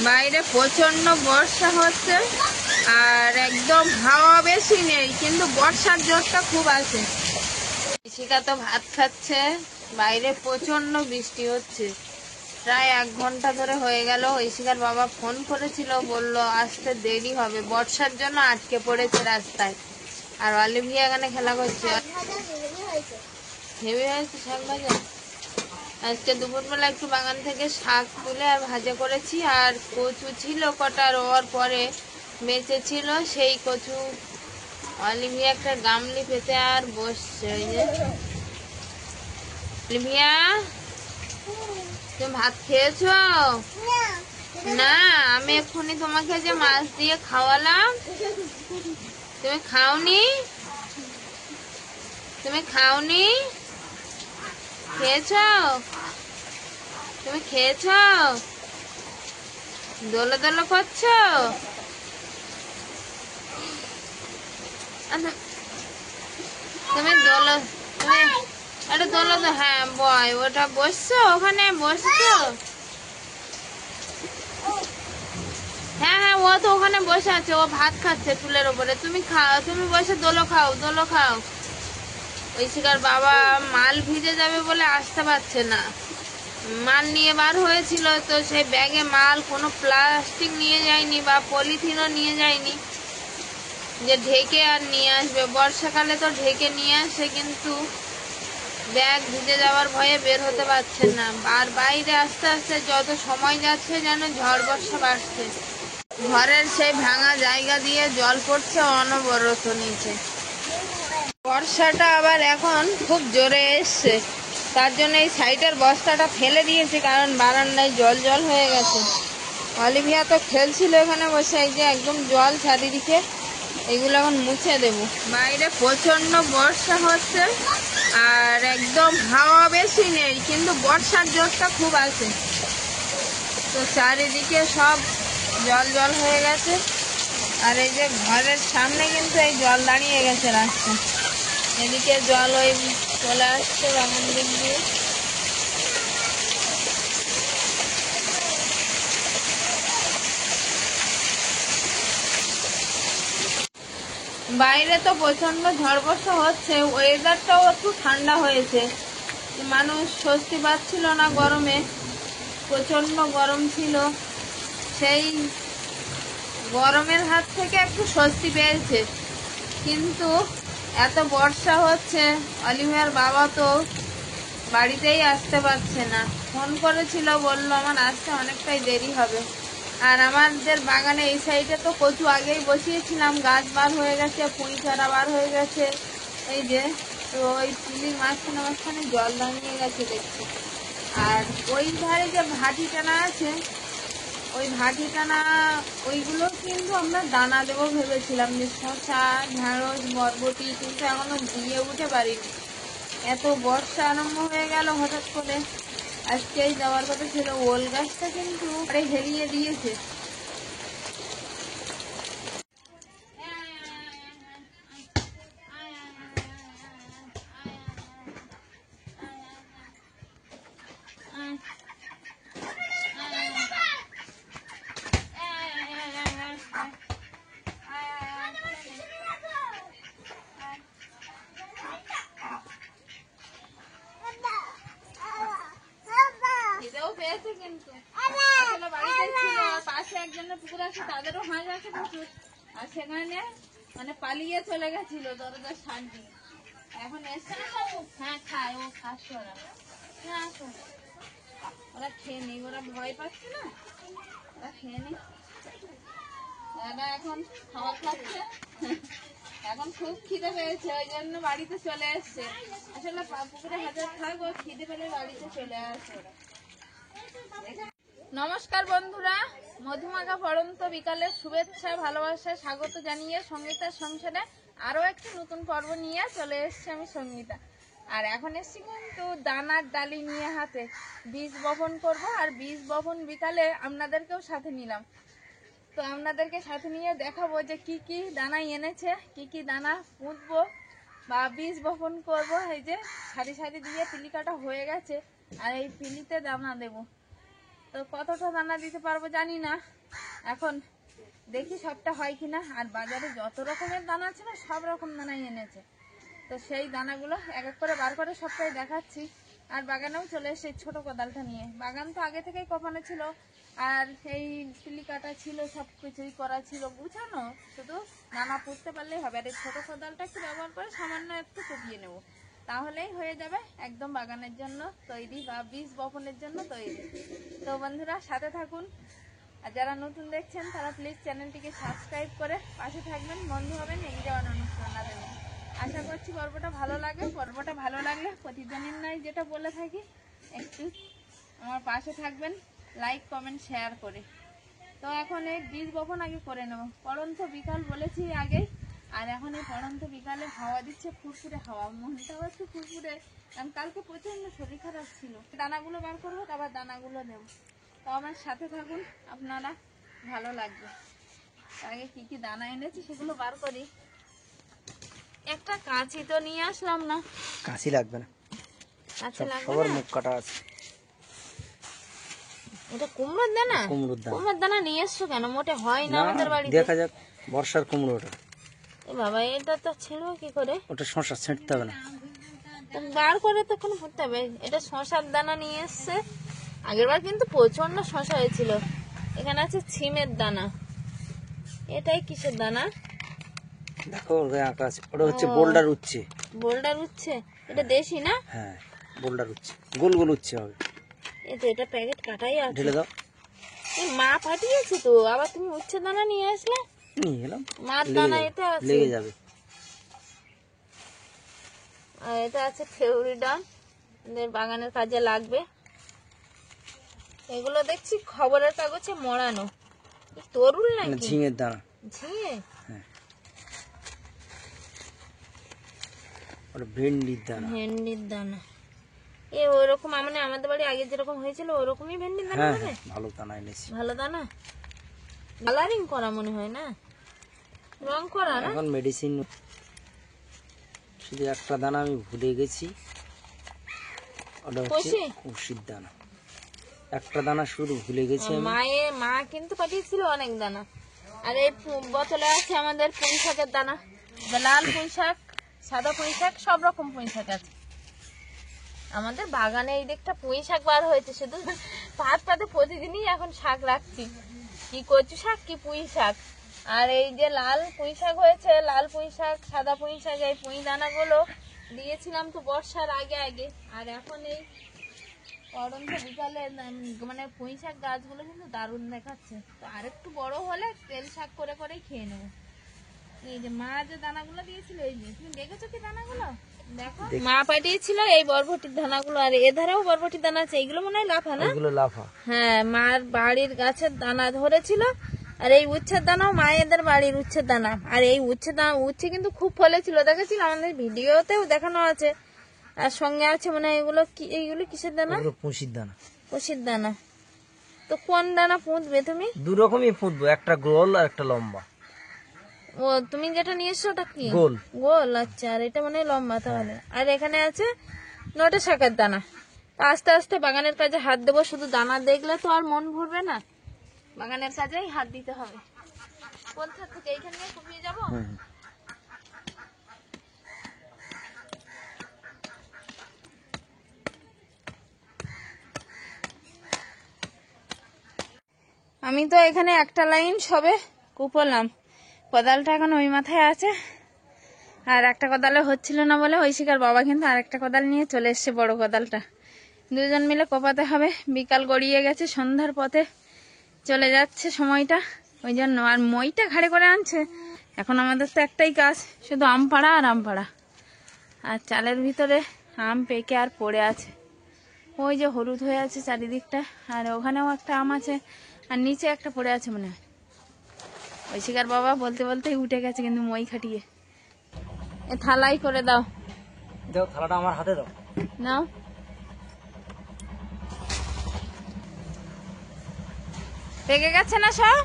বাইরে প্রচন্ড বর্ষা হচ্ছে আর একদম হাওয়া বেশি নেই, কিন্তু বর্ষার জোরটা খুব আছে। ঋষিকা তো ভাত খাচ্ছে, বাইরে প্রচন্ড বৃষ্টি হচ্ছে। প্রায় 1 ঘন্টা ধরে হয়ে গেল। ঋষিকার বাবা ফোন করেছিল, বলল আসতে দেরি হবে, বর্ষার জন্য আটকে পড়েছে রাস্তায়। আর অলিভিয়া এখানে খেলা করছে। হেভি হয়েছে শাক ভাজা। আজকে দুপুরবেলা একটু বাগান থেকে শাক তুলে আর ভাজা করেছি, আর কচু ছিল কটা রোয়ার পরে বেঁচে ছিল, সেই কচু অলিভিয়া একটা গামলি পেতে আর বসছে। ওই যে অলিভিয়া, তুমি ভাত খেয়েছো? না, আমি এক্ষুনি তোমাকে যে মাছ দিয়ে খাওয়ালাম, তুমি খাওনি? তুমি খাওনি? খেয়েছো? তুমি খেয়েছো? দোলো দোলো করছো? তুমি দোলো, তুমি আরে দোলো তো, হ্যাঁ বয়, ওটা বসছো ওখানে, বসছো? হ্যাঁ হ্যাঁ, ও তো ওখানে বসে আছে, ও ভাত খাচ্ছে চুলের ওপরে। তুমি খাও, তুমি বসে দোলো খাও, দোলো খাও। ঐশিকার বাবা মাল ভিজে যাবে বলে আসতে পারছে না। মাল নিয়ে বার হয়েছিল, তো সেই ব্যাগে মাল কোনো প্লাস্টিক নিয়ে যায়নি বা পলিথিনও নিয়ে যায়নি যে ঢেকে আর নিয়ে আসবে। বর্ষাকালে তো ঢেকে নিয়ে আসে, কিন্তু ব্যাগ ভিজে যাওয়ার ভয়ে বের হতে পারছেন না। আর বাইরে আস্তে আস্তে যত সময় যাচ্ছে যেন ঝড় বর্ষা বাড়ছে। ঘরের সেই ভাঙা জায়গা দিয়ে জল পড়ছে অনবরত নিচে। বর্ষাটা আবার এখন খুব জোরে এসছে, তার জন্য এই সাইডের বস্তাটা ফেলে দিয়েছি, কারণ বারান্দায় জল জল হয়ে গেছে। অলিভিয়া তো খেলছিল এখানে বসে, এই যে একদম জল চারিদিকে, এগুলো এখন মুছে দেব। বাইরে প্রচন্ড বর্ষা হচ্ছে আর একদম হাওয়া বেশি নেই, কিন্তু বর্ষার জোরটা খুব আছে। তো চারিদিকে সব জল জল হয়ে গেছে। আর এই যে ঘরের সামনে কিন্তু এই জল দাঁড়িয়ে গেছে রাস্তা, এদিকে জল ওই চলে আসছে বাগান দিক দিয়ে। বাইরে তো প্রচন্ড ঝড় বর্ষা হচ্ছে, ওয়েদারটাও একটু ঠান্ডা হয়েছে, মানুষ স্বস্তি পাচ্ছিল না গরমে, প্রচন্ড গরম ছিল। সেই গরমের হাত থেকে একটু স্বস্তি পেয়েছে, কিন্তু এত বর্ষা হচ্ছে, অলিভিয়ার বাবা তো বাড়িতেই আসতে পারছে না। ফোন করেছিল, বলল আমার আসতে অনেকটাই দেরি হবে। আর আমাদের বাগানে এই সাইডে তো কচু আগেই বসিয়েছিলাম, গাছ বার হয়ে গেছে, পুঁই চারা বার হয়ে গেছে। এই যে তো ওই পুলির মাঝখানে জল দাঁড়িয়ে গেছে দেখছি। আর ওই ধারে যে ভাটি টানা আছে, ওই ভাটি টানা ওইগুলো কিন্তু আমরা দানা দেবো ভেবেছিলাম, যে শসা, ঢেঁড়স, বরবটি, কিন্তু এখনো দিয়ে উঠে পারিনি। এত বর্ষা আরম্ভ হয়ে গেল হঠাৎ করে। আজকেই যাওয়ার কথা ছিল, ওল গাছটা কিন্তু হেরিয়ে দিয়েছে। পেয়েছে কিন্তু আসলে বাড়িতে ছিল, পাশে একজনের পুকুর আছে, তাদেরও হাঁস আছে প্রচুর, আর সেখানে মানে পালিয়ে চলে গেছিল দরজার শান্তি। এখন এসছে না, হ্যাঁ খায়, ও খাচ্ছে, ওরা হ্যাঁ ওরা খেয়ে নেই, ওরা ভয় পাচ্ছে না, ওরা খেয়ে নেই। ওরা এখন খাবার খাচ্ছে, এখন খুব খিদে পেয়েছে, ওই জন্য বাড়িতে চলে এসছে। আসলে পুকুরে হাজার থাকবো, খিদে পেলে বাড়িতে চলে আসে ওরা। নমস্কার বন্ধুরা, মধুমাখা পড়ন্ত বিকালের শুভেচ্ছা ভালোবাসা স্বাগত জানিয়ে সঙ্গীতার সংসারে আরো একটি নতুন পর্ব নিয়ে চলে এসেছি আমি সঙ্গীতা। আর এখন এসছি কিন্তু দানার ডালি নিয়ে হাতে, বীজ বপন করব। আর বীজ বপন বিকালে আপনাদেরকেও সাথে নিলাম, তো আপনাদেরকে সাথে নিয়ে দেখাবো যে কি কি দানা এনেছে, কি কি দানা পুঁতবো বা বীজ বপন করব। এই যে সারি সারি দিয়ে পিলি কাটা হয়ে গেছে, আর এই পিলিতে দানা দেবো। তো কতটা দানা দিতে পারবো জানি না, এখন দেখি সবটা হয় কিনা। আর বাজারে যত রকমের দানা আছে না সব রকম দানাই এনেছে, তো সেই দানাগুলো এক এক করে বার করে সবটাই দেখাচ্ছি। আর বাগানেও চলে এসে ছোট কোদালটা নিয়ে, বাগান তো আগে থেকেই কপানো ছিল, আর এই পিলি কাটা ছিল, সব কিছুই করা ছিল বুঝানো, শুধু দানা পুঁততে পারলেই হবে। আর এই ছোট কোদালটা একটু ব্যবহার করে সামান্য একটু কুপিয়ে নেব, তাহলেই হয়ে যাবে একদম বাগানের জন্য তৈরি বা বীজ বপনের জন্য তৈরি। তো বন্ধুরা সাথে থাকুন, আর যারা নতুন দেখছেন তারা প্লিজ চ্যানেলটিকে সাবস্ক্রাইব করে পাশে থাকবেন, বন্ধু হবেন এগিয়ে যাওয়ার অনুষ্ঠান। আশা করছি পর্বটা ভালো লাগে। পর্বটা ভালো লাগলে প্রতিদিনের নয় যেটা বলে থাকি, একটু আমার পাশে থাকবেন লাইক কমেন্ট শেয়ার করে। তো এখন এই বীজ বপন আগে করে নেব। পড়ন্ত বিকাল বলেছি আগেই, আর এখন এই পড়ন্ত বিকালে হাওয়া দিচ্ছে, ফুরফুরে হাওয়া, মনটাও একটু ফুরফুরে, কারণ কালকে প্রচন্ড শরীর খারাপ ছিল। দানাগুলো বার করবো, তারপর দানাগুলো নেব। তো আমার সাথে থাকুন, আপনারা ভালো লাগবে। আগে কি কি দানা এনেছি সেগুলো বার করি। একটা কাঁচি তো নিয়ে আসলাম না। কাঁচি লাগবে না, কাঁচি লাগবে সবার না। মুখ কাটা আছে। এটা কুমড়োর দানা? কুমড়োর দানা নিয়ে এসছো কেন? মোটে হয় না আমাদের বাড়িতে। দেখা যাক, বর্ষার কুমড়ো ওটা। এ বাবা, এটা তো ছিঁড়বো কি করে? ওটা শশা ছিঁড়তে হবে না, বার করে তখন ফুটতে হবে। এটা শশার দানা নিয়ে এসছে। আগের বার কিন্তু প্রচন্ড শশা হয়েছিল। এখানে আছে ছিমের দানা। এটাই কিসের দানা? দেখো ওর আঁকা আছে, ওটা হচ্ছে বোল্ডার উচ্ছে। বোল্ডার উচ্ছে? এটা দেশি না? হ্যাঁ, বোল্ডার উচ্ছে, গোল গোল উচ্ছে হবে। এই তো, এটা প্যাকেট কাটাই আছে। ঢেলে দাও। এই মা পাঠিয়েছে তো, আবার তুমি উচ্ছে দানা নিয়ে আসলে? নিয়ে এলাম। মার দানা এতে আছে, লেগে যাবে। আর এটা আছে খেউরি ডাল, বাগানের কাজে লাগবে। এগুলো দেখছি খবরের কাগজে মোড়ানো। তরুল নাকি? ঝিঙের দানা। ঝিঙে? হ্যাঁ, ওটা ভেন্ডির দানা। ভেন্ডির দানা। এ ওরকম মানে আমাদের বাড়ি আগে যেরকম হয়েছিল ওরকমই ভেন্ডির দানা হবে? ভালো দানা এনেছি। ভালো দানা, কালারিং করা মনে হয় না, রং করা না? এখন মেডিসিন। শুধু একটা দানা আমি ভুলে গেছি, ওটা হচ্ছে উষির দানা। একটা দানা শুধু ভুলে গেছি। মা কিন্তু পাঠিয়েছিল অনেক দানা। আর এই বোতলে আছে আমাদের পুঁই শাকের দানা, লাল পুঁই শাক, সাদা পুঁই শাক, সব রকম পুঁই শাক আছে আমাদের বাগানে। এই দিকটা পুঁই শাক বার হয়েছে, শুধু পাতে প্রতিদিনই এখন শাক রাখছি, কি কচু শাক কি পুঁই শাক। আর এই যে লাল পুঁই শাক হয়েছে, লাল পুঁই শাক, সাদা পুঁই শাক, এই পুঁই দানাগুলো দিয়েছিলাম তো বর্ষার আগে আগে। আর এখন এই পড়ন্ত বিকালে মানে পুঁই শাক গাছগুলো কিন্তু দারুণ দেখাচ্ছে। তো আরেকটু বড় হলে তেল শাক করে করেই খেয়ে নেবো। এই যে মা যে দানাগুলো দিয়েছিল, এই যে তুমি দেখেছো কি দানাগুলো? দেখো, মা পাঠিয়েছিল এই বরবটির দানাগুলো। আর এধারেও বরবটির দানা আছে, এইগুলো মনে হয় লাফা না? এগুলো লাফা। হ্যাঁ, মার বাড়ির গাছের দানা ধরেছিল। আর এই উচ্ছের দানাও মায়েদের বাড়ির উচ্ছের দানা। আর এই উচ্ছে কিন্তু খুব ফলেছিল, দেখেছিল আমাদের ভিডিওতেও দেখানো আছে। আর সঙ্গে আছে মানে এগুলো কি, এইগুলো কিসের দানা? পুঁশির দানা। পুঁশির দানা। তো কোন দানা পুঁতবে তুমি? দু রকমই পুঁতবো, একটা গোল আর একটা লম্বা। ও, তুমি যেটা নিয়ে এসছো ওটা কি? গোল। গোল, আচ্ছা। আর এটা মানে লম্বা তাহলে। আর এখানে আছে নোটে শাকের দানা। আস্তে আস্তে বাগানের কাজে হাত দেবো। শুধু দানা দেখলে তো আর মন ভরবে না, বাগানের কাজেই হাত দিতে হবে। কোন থাক থেকে এইখানে কুপিয়ে যাবো? আমি তো এখানে একটা লাইন সবে কুপলাম, কোদালটা এখন ওই মাথায় আছে। আর একটা কোদালে হচ্ছিল না বলে ঐশিকার বাবা কিন্তু আর একটা কোদাল নিয়ে চলে এসছে, বড় কোদালটা। দুজন মিলে কোপাতে হবে। বিকাল গড়িয়ে গেছে, সন্ধ্যার পথে চলে যাচ্ছে সময়টা, ওই জন্য। আর মইটা ঘাড়ে করে আনছে। এখন আমাদের তো একটাই কাজ, শুধু আম পাড়া আর আম পাড়া। আর চালের ভিতরে আম পেকে আর পড়ে আছে, ওই যে হলুদ হয়ে আছে চারিদিকটা। আর ওখানেও একটা আম আছে, আর নিচে একটা পড়ে আছে মনে হয়। ঐশিকার বাবা বলতে বলতেই উঠে গেছে কিন্তু মই খাটিয়ে। এ থালাই করে দাও। দাও, থালাটা আমার হাতে দাও। নাও। পেকে গেছে না সব?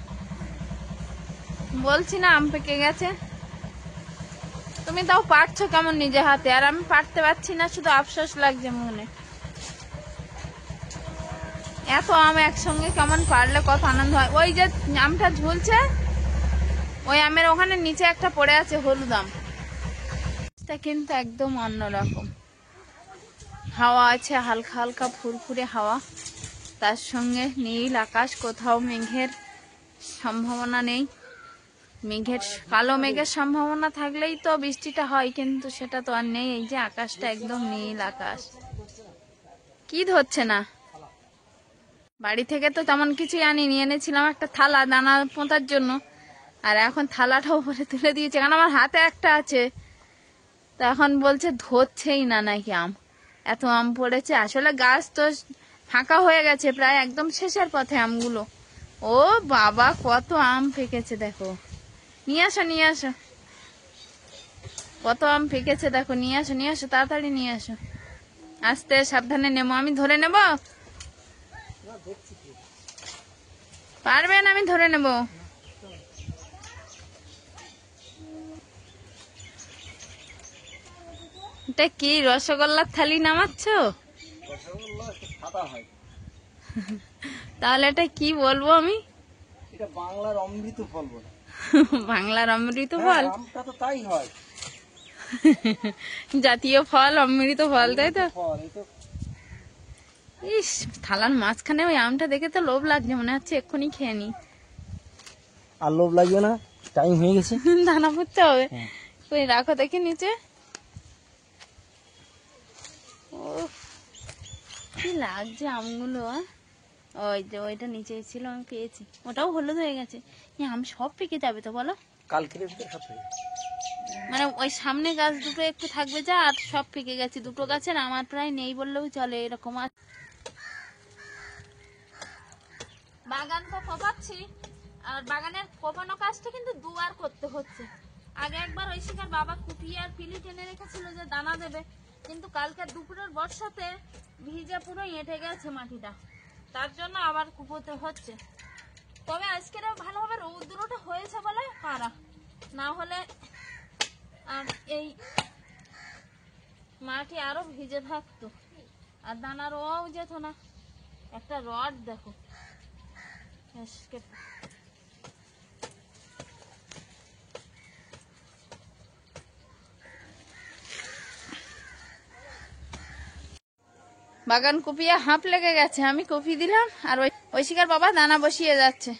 বলছি না আম পেকে গেছে। তুমি তাও পারছো কেমন নিজে হাতে, আর আমি পারতে পারছি না, শুধু আফসোস লাগছে মনে। এত আম একসঙ্গে কেমন পারলে কত আনন্দ হয়। ওই যে আমটা ঝুলছে, ওই আমের ওখানে নিচে একটা পড়ে আছে হলুদ আম, এটা কিন্তু একদম অন্যরকম। হাওয়া আছে, হালকা হালকা ফুরফুরে হাওয়া, তার সঙ্গে নীল আকাশ, কোথাও মেঘের সম্ভাবনা নেই। কালো মেঘের সম্ভাবনা থাকলেই তো বৃষ্টিটা হয়, কিন্তু সেটা তো আর নেই। এই যে আকাশটা একদম নীল আকাশ। কি ধরছে না? বাড়ি থেকে তো তেমন কিছুই আনিনি, এনেছিলাম একটা থালা দানা পোঁতার জন্য, আর এখন থালাটা উপরে তুলে দিয়েছে, কারণ আমার হাতে একটা আছে। তো এখন বলছে ধরছেই না নাকি আম, এত আম পড়েছে। আসলে গাছ তো ফাঁকা হয়ে গেছে, প্রায় একদম শেষের পথে আমগুলো। ও বাবা, কত আম পেকেছে দেখো। নিয়ে আসো, নিয়ে আসো, কত আম পেকেছে দেখো। নিয়ে আসো, নিয়ে আসো, তাড়াতাড়ি নিয়ে আসো। আস্তে সাবধানে নেবো, আমি ধরে নেব। পারবেন? আমি ধরে নেব। এটা কি রসগোল্লার থালি নামাচ্ছ? তাহলে এটা কি বলবো আমি? এটা বাংলার অমৃত ফল বলে। বাংলার অমৃত ফল? আমটা তো তাই হয়, জাতীয় ফল অমৃত ফল, তাই তো? ইস, থালার মাঝখানে ওই আমটা দেখে তো লোভ লাগছে, মনে হচ্ছে এক্ষুনি খেয়ে নি। আর লোভ লাগবে না, টাইম হয়ে গেছে, দানা পুঁততে হবে। ওই রাখো দেখি নিচে। ও কি লাগছে আমগুলো। ওই যে ওইটা নিচে ছিল, আমি পেয়েছি, ওটাও হলুদ হয়ে গেছে। আম সব পেকে যাবে তো বলো? কালকের ভিতরে সব পেকে যাবে। মানে ওই সামনে গাছ দুটো একটু থাকবে যা, আর সব পেকে গেছে। দুটো গাছের আমার প্রায় নেই বললেও চলে, এরকম। আর বাগান তো কোপাচ্ছি, আর বাগানের কোপানো কাজটা কিন্তু দুবার করতে হচ্ছে। আগে একবার ঐশিকার বাবা কুপিয়ে আর পিলি টেনে রেখেছিল যে দানা দেবে, কিন্তু কালকে দুপুরের বর্ষাতে ভিজে পুরো এঁটে গেছে মাটিটা, তার জন্য আবার কুপোতে হচ্ছে। তবে আজকের ভালোভাবে রৌদ্রটা হয়েছে বলে পারা, না হলে আর এই মাটি আরো ভিজে থাকতো, আর দানা রোয়াও যেত না। একটা রড দেখো, বাগান কুপিয়ে হাঁপ লেগে গেছে। আমি কপি দিলাম, আর ঐশিকার বাবা দানা বসিয়ে যাচ্ছে।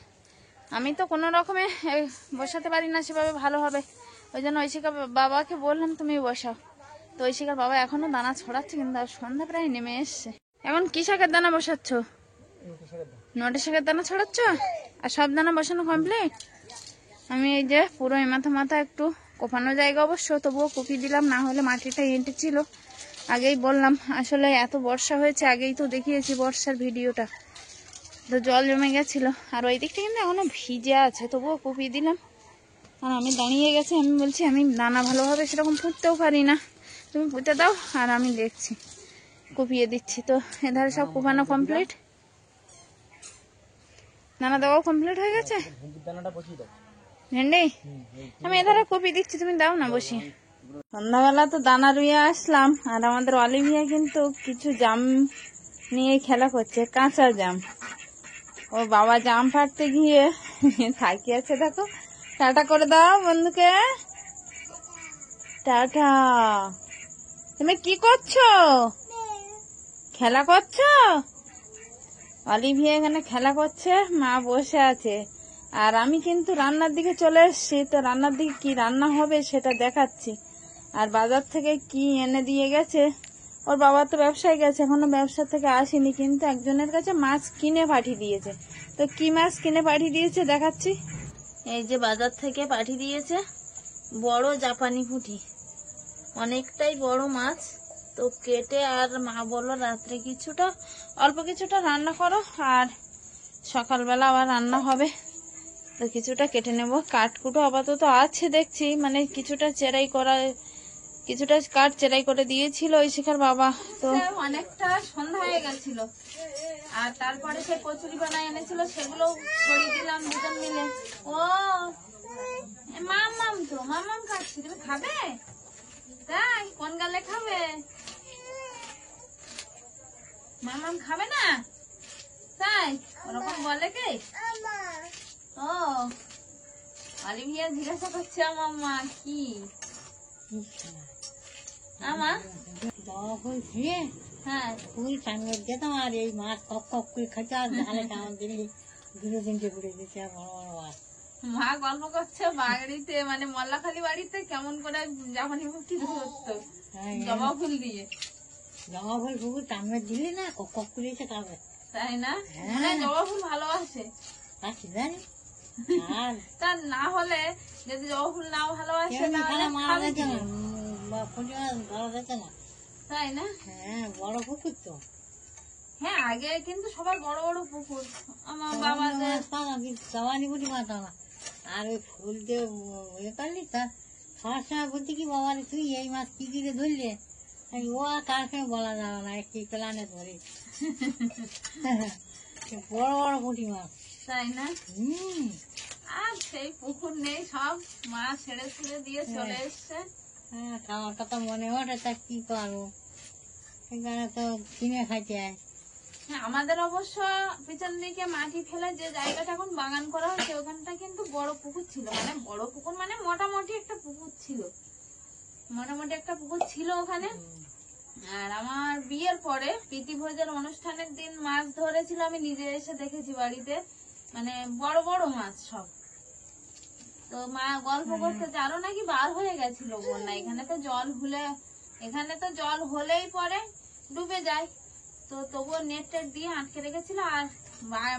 আমি তো কোনো রকমে বসাতে পারি না সেভাবে ভালোভাবে, ওই জন্য ঐশিকার বাবাকে বললাম তুমি বসাও। তো ঐশিকার বাবা এখনো দানা ছড়াচ্ছে, কিন্তু আর সন্ধ্যা প্রায় নেমে এসছে। এখন কি শাকের দানা বসাচ্ছ? নোটে শাকের দানা ছড়াচ্ছ? আর সব দানা বসানো কমপ্লিট? আমি এই যে পুরো মাথা একটু কোপানো জায়গা অবশ্য, তবুও কপি দিলাম, না হলে মাটিটা এঁটে ছিল। আগেই বললাম, আসলে এত বর্ষা হয়েছে, আগেই তো দেখিয়েছি বর্ষার ভিডিওটা, তো জল জমে গেছিল। আর ওই দিকটা কিন্তু এখনো ভিজে আছে, তবুও কপি দিলাম। আর আমি দাঁড়িয়ে গেছি, আমি বলছি আমি দানা ভালোভাবে সেরকম পুঁততেও পারি না, তুমি পুঁতে দাও আর আমি দেখছি, কুপিয়ে দিচ্ছি। তো এধারে সব কুপানো কমপ্লিট, দানা দেওয়াও কমপ্লিট হয়ে গেছে। ভেন্ডি আমি এধারে কপি দিচ্ছি, তুমি দাও না বসি। সন্ধ্যাবেলা তো দানা রুইয়ে আসলাম, আর আমাদের অলিভিয়া কিন্তু কিছু জাম নিয়ে খেলা করছে, কাঁচা জাম। ও বাবা জাম ফাটতে গিয়ে থাকি আছে, দেখো। টাটা করে দাও বন্ধুকে, টাটা। তুমি কি করছো? খেলা করছো? অলিভিয়া এখানে খেলা করছে, মা বসে আছে। আর আমি কিন্তু রান্নার দিকে চলে এসেছি, তো রান্নার দিকে কি রান্না হবে সেটা দেখাচ্ছি। আর বাজার থেকে কি এনে দিয়ে গেছে, ওর বাবা তো ব্যবসায় গেছে, এখনো ব্যবসা থেকে আসেনি, কিন্তু একজনের কাছে মাছ কিনে পাঠিয়ে দিয়েছে। তো কি মাছ কিনে পাঠিয়ে দিয়েছে দেখাচ্ছি। এই যে বাজার থেকে পাঠিয়ে দিয়েছে বড় জাপানি পুঁটি, অনেকটাই বড় মাছ। তো কেটে, আর মা বললো রাত্রে কিছুটা অল্প কিছুটা রান্না করো, আর সকালবেলা আবার রান্না হবে। তো কিছুটা কেটে নেব, কাঠকুটো আপাতত আছে দেখছি, মানে কিছুটা চেরাই করা, কিছুটা কাঠ চেরাই করে দিয়েছিল ঐশিকার বাবা। তো অনেকটা সন্ধ্যা হয়ে গেছিল, আর তারপরে সেই কচুরি বানায় এনেছিল, সেগুলো ছড়িয়ে দিলাম দুজন মিলে। ও মামাম, তো মামাম খাচ্ছি, তুমি খাবে? তাই কোন গালে খাবে? মামাম খাবে না? তাই ওরকম বলে কে? ও অলিভিয়া জিজ্ঞাসা করছে আমার মা কি আমা জবা ফুল ধুয়ে হ্যাঁ ফুল টাঙিয়ে যেতাম, আর এই মাছ কক কক করে খাইতে, আর ধারে টাঙান দিল্লি দুটো তিনটে পড়ে দিতে, আর বড় বড় মাছ। মা গল্প করছে বাড়িতে মানে মল্লাখালী বাড়িতে কেমন করে জাপানি মুক্তি ধরতো হ্যাঁ, জবা ফুল দিয়ে, জবা ফুল পুকুর টাঙিয়ে দিলি না, কক কক করে এসে খাবে। তাই না? হ্যাঁ। মানে জবা ফুল ভালোবাসে। আর কি জানি, আর তা না হলে যদি জবা ফুল নাও ভালোবাসে কেমনি তাহলে খেলা মারা খাবে যেত কি? না, বা পুঁটি মাছ ধরা যেত না। তাই না? হ্যাঁ, বড় পুকুর তো। হ্যাঁ আগে কিন্তু সবার বড় বড় পুকুর আমার বাবাদের। মাছ পাওয়া কিন্তু জবানি পুঁটি মাছ পাওয়া। আর ওই ফুল দিয়ে ইয়ে করলি, তা সবার সময় বলছি কি, বাবা রে তুই এই মাছ কি করে ধরলে? আমি, ও আর কার সঙ্গে বলা যাবে না, কি প্লানে ধরি। বড় বড় পুঁটি মাছ। তাই না? হম, আর সেই পুকুর নেই, সব মাছ ছেড়ে ছেড়ে দিয়ে চলে এসছে। হ্যাঁ, খাওয়ার কথা মনে ওঠে, তা কি করবো, সেখানে তো কিনে খাইতে হয়। হ্যাঁ আমাদের অবশ্য পিছন দিকে মাটি ফেলে যে জায়গাটা এখন বাগান করা হচ্ছে ওখানটা কিন্তু বড় পুকুর ছিল, মানে বড় পুকুর মানে মোটামুটি একটা পুকুর ছিল, মোটামুটি একটা পুকুর ছিল ওখানে। আর আমার বিয়ের পরে প্রীতিভোজের অনুষ্ঠানের দিন মাছ ধরেছিল, আমি নিজে এসে দেখেছি বাড়িতে, মানে বড় বড় মাছ সব। তো মা গল্প করতে আরো নাকি বার হয়ে গেছিল বন্যা, এখানে তো জল হলেই পরে ডুবে যায়, তো তবুও নেট টেট দিয়ে আটকে রেখেছিল। আর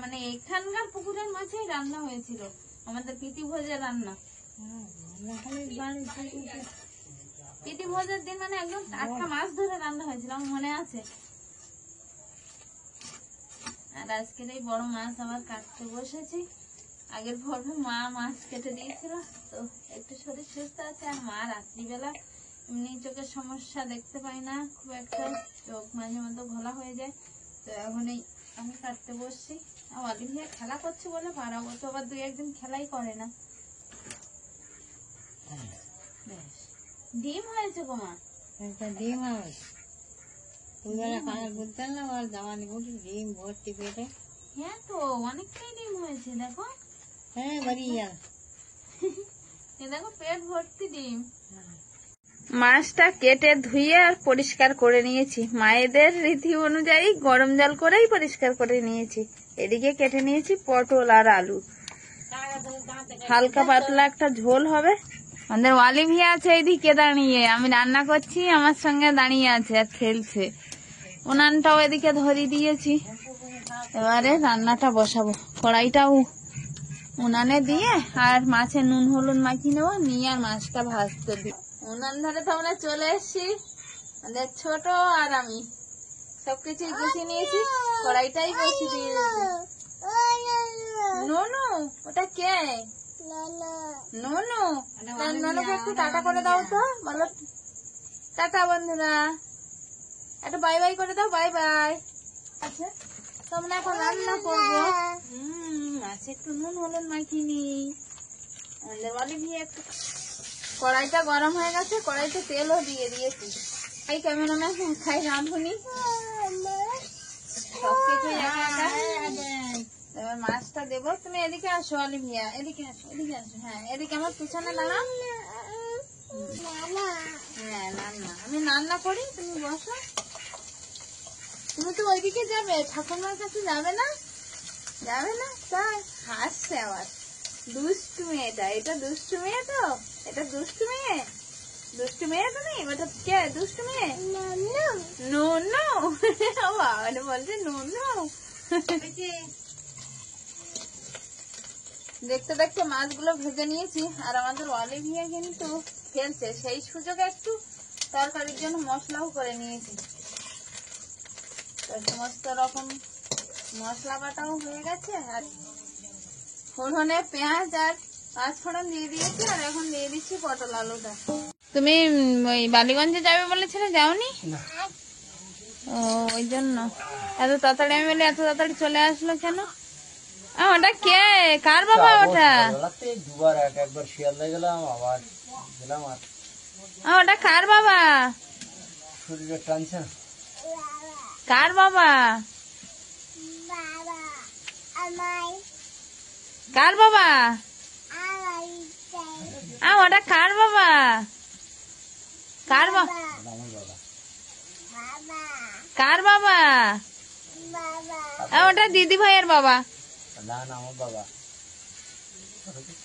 মানে এখানকার পুকুরের মাছেই রান্না হয়েছিল, আমাদের প্রীতিভোজের রান্না। প্রীতিভোজের দিন মানে একদম টাটকা মাছ ধরে রান্না হয়েছিল, আমার মনে আছে। আর আজকের এই বড় মাছ আবার কাটতে বসেছি। আগের পর্বে মা মাছ কেটে দিয়েছিল, তো একটু শরীর সুস্থ আছে। আর মা রাত্রিবেলা এমনি চোখের সমস্যা, দেখতে পাই না খুব একটা, চোখ মাঝে মধ্যে ঘোলা হয়ে যায়, তো এখন এই আমি কাটতে বসছি। আর অলিভিয়া খেলা করছে বলে পারাবো, তো আবার 2-1 দিন খেলাই করে না। বেশ ডিম হয়েছে গো মা। একটা ডিম হবে, দুবেলা খাবার বলতে না, আর জামানি বুঝি ডিম ভর্তি পেটে। হ্যাঁ তো অনেকটাই ডিম হয়েছে, দেখো হ্যাঁ, বেরিয়ে গেল। দেখো পেট ভর্তি ডিম। মাছটা কেটে ধুয়ে আর পরিষ্কার করে নিয়েছি, মায়েদের রীতি অনুযায়ী গরম জল করেই পরিষ্কার করে নিয়েছি। এদিকে কেটে নিয়েছি পটল আর আলু, হালকা পাতলা একটা ঝোল হবে। আমাদের অলিভিয়া আছে এইদিকে দাঁড়িয়ে, আমি রান্না করছি, আমার সঙ্গে দাঁড়িয়ে আছে আর খেলছে। উনানটাও এদিকে ধরিয়ে দিয়েছি, এবারে রান্নাটা বসাবো। কড়াইটাও উনানে দিয়ে আর মাছে নুন হলুদ মাখিয়ে নেবো, নিয়ে আর মাছটা ভাজতে দিই। উনান ধরে তো আমরা চলে এসছি, আমাদের ছোট আর আমি সবকিছু গুছিয়ে নিয়েছি, কড়াইটাই বসিয়ে দিয়েছি। নুনু, ওটা কে? নুনু, নুনুকে একটু টাটা করে দাও তো, বলো টাটা বন্ধুরা, একটু বাই বাই করে দাও, বাই বাই। আচ্ছা তো আমরা এখন রান্না করবো। মাছে একটু নুন হলুদ মাখিনি, আমাদের অলিভিয়া একটু। কড়াইটা গরম হয়ে গেছে, কড়াইতে তেলও দিয়ে দিয়েছি। এই ক্যামেরাম্যান খাই রাঁধুনি সবকিছু একা একা। এবার মাছটা দেবো, তুমি এদিকে আসো অলিভিয়া, এদিকে আসো, এদিকে আসো। হ্যাঁ এদিকে আমার পিছনে দাঁড়াও। হ্যাঁ রান্না, আমি রান্না করি, তুমি বসো। তুমি তো ওইদিকে যাবে, ঠাকুরমার কাছে যাবে না? যাবে না? তাই হাসছে আবার, দুষ্টু মেয়েটা। এটা দুষ্টু মেয়ে, তো এটা দুষ্টু মেয়ে, দুষ্টু মেয়ে। তুমি ওটা কে দুষ্টু মেয়ে? নুনু, বাবা বলছে নুনু। দেখতে দেখতে মাছগুলো ভেজে নিয়েছি, আর আমাদের অলিভিয়া কিন্তু খেলছে, সেই সুযোগে একটু তরকারির জন্য মশলাও করে নিয়েছি। সমস্ত রকম মশলা বাটাও হয়ে গেছে, আর ফোড়নে পেঁয়াজ আর পাঁচফোড়ন দিয়ে দিয়েছি, আর এখন দিয়ে দিচ্ছি পটল আলুটা। তুমি ওই বালিগঞ্জে যাবে বলেছিলে, যাওনি? ও ওই জন্য এত তাড়াতাড়ি, আমি বলি এত তাড়াতাড়ি চলে আসলো কেন? ওটা কে, কার বাবা ওটা? দুবার একবার শিয়ালদা গেলাম, আবার গেলাম। আর ওটা কার বাবা? শরীরে টানছে না। কার বাবা? কার বাবা? ওটা কার বাবা? কার বাবা? কার বাবা? ওটা দিদি ভাইয়ের বাবা।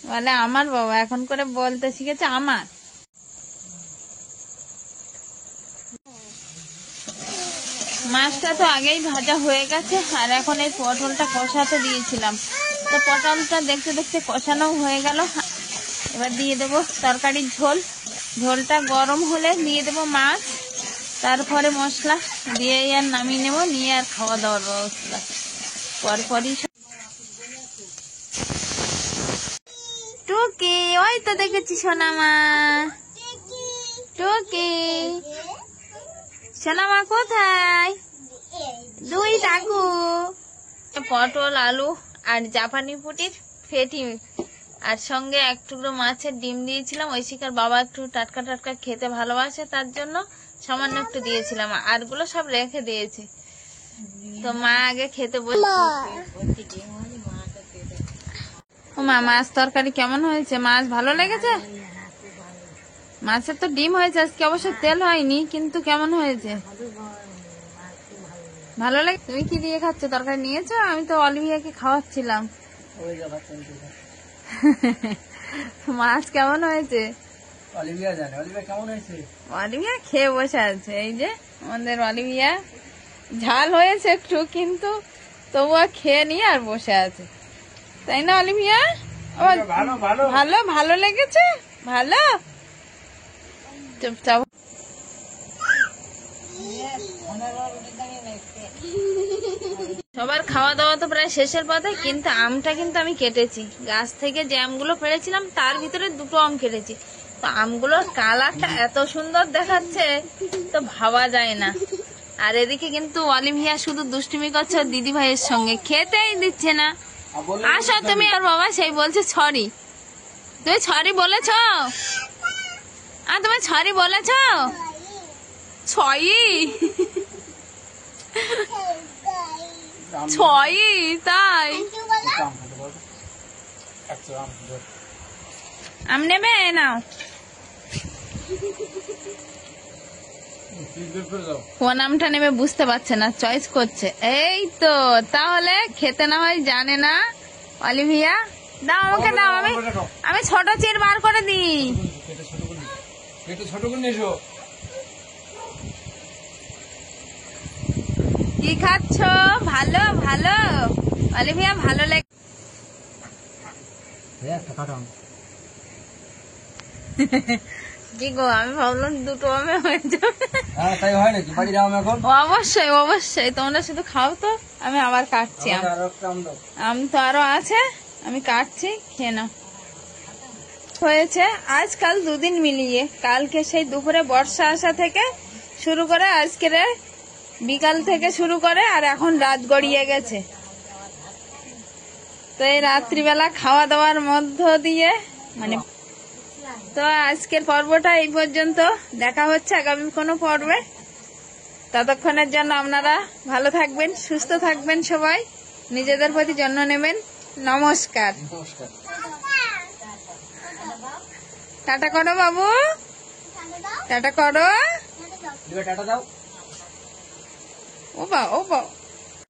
বলে আমার বাবা, এখন করে বলতে শিখেছে আমার। মাছটা তো আগেই ভাজা হয়ে গেছে, আর এখন এই পটলটা কষাতে দিয়েছিলাম। তো পটলটা দেখতে দেখতে কষানো হয়ে গেল। এবার দিয়ে দেবো তরকারির ঝোল। ঝোলটা গরম হলে দিয়ে দেবো মাছ, তারপরে মশলা দিয়ে আর নামিয়ে নেবো, নিয়ে আর খাওয়া দাওয়ার ব্যবস্থা পরপরই। টুকি, ওই তো দেখেছি সোনামা। টুকি, সোনামা কোথায়? দুই টাকু। পটল, আলু আর জাপানি পুটির ফেটি, আর সঙ্গে এক টুকরো মাছের ডিম দিয়েছিলাম। ঐশিকার বাবা একটু টাটকা টাটকা খেতে ভালোবাসে, তার জন্য সামান্য একটু দিয়েছিলাম, আরগুলো সব রেখে দিয়েছি। তো মা আগে খেতে বলছে। ও মা, মাছ তরকারি কেমন হয়েছে? মাছ ভালো লেগেছে? মাছের তো ডিম হয়েছে আজকে, অবশ্য তেল হয়নি, কিন্তু কেমন হয়েছে? ভালো লাগে। তুমি কি দিয়ে খাচ্ছ? তরকারি নিয়েছো? আমি তো অলিভিয়াকে খাওয়াচ্ছিলাম। মাছ কেমন হয়েছে? অলিভিয়া জানে অলিভিয়া কেমন হয়েছে। অলিভিয়া খেয়ে বসে আছে। এই যে আমাদের অলিভিয়া, ঝাল হয়েছে একটু, কিন্তু তবুও খেয়ে নিয়ে আর বসে আছে, তাই না অলিভিয়া? ভালো ভালো লেগেছে? ভালো। চুপচাপ। সবার খাওয়া দাওয়া তো প্রায় শেষের পথে, কিন্তু আমটা কিন্তু আমি কেটেছি। গাছ থেকে যে আমগুলো পেড়েছিলাম তার ভিতরে দুটো আম কেটেছি। তো আমগুলোর কালারটা এত সুন্দর দেখাচ্ছে, তো ভাবা যায় না। আর এদিকে কিন্তু অলিভিয়া শুধু দুষ্টুমি করছে দিদি ভাইয়ের সঙ্গে, খেতেই দিচ্ছে না। আসো তুমি। আর বাবা সেই বলছে সরি। তুমি সরি বলেছ? আর তুমি সরি বলেছ? ছয়ই ছয়ই তাই? আম নেবে? নাও। কোন আমটা নেবে বুঝতে পারছে না, চয়েস করছে। এই তো, তাহলে খেতে না হয় জানে না অলিভিয়া। দাও আমাকে, দাও। আমি ছোট চির বার করে দিই। কি খাচ্ছ? ভালো ভালো অলিভিয়া, ভালো লাগে। কি গো, আমি ভাবলাম দুটো আমে হয়ে যাবে। অবশ্যই অবশ্যই, তোমরা শুধু খাও তো, আমি আবার কাটছি। আম তো আরো আছে, আমি কাটছি, খেয়ে নাও। হয়েছে আজকাল দুদিন মিলিয়ে, কালকে সেই দুপুরে বর্ষা আসা থেকে শুরু করে, আজকে বিকাল থেকে শুরু করে, আর এখন রাত গড়িয়ে গেছে। তো এই রাত্রিবেলা খাওয়া দাওয়ার মধ্য দিয়ে মানে, তো আজকের পর্বটা এই পর্যন্ত। দেখা হচ্ছে আগামী কোনো পর্বে। ততক্ষণের জন্য আপনারা ভালো থাকবেন, সুস্থ থাকবেন, সবাই নিজেদের প্রতি যত্ন নেবেন। নমস্কার। টাটা করো বাবু, টাটা করো। ও বা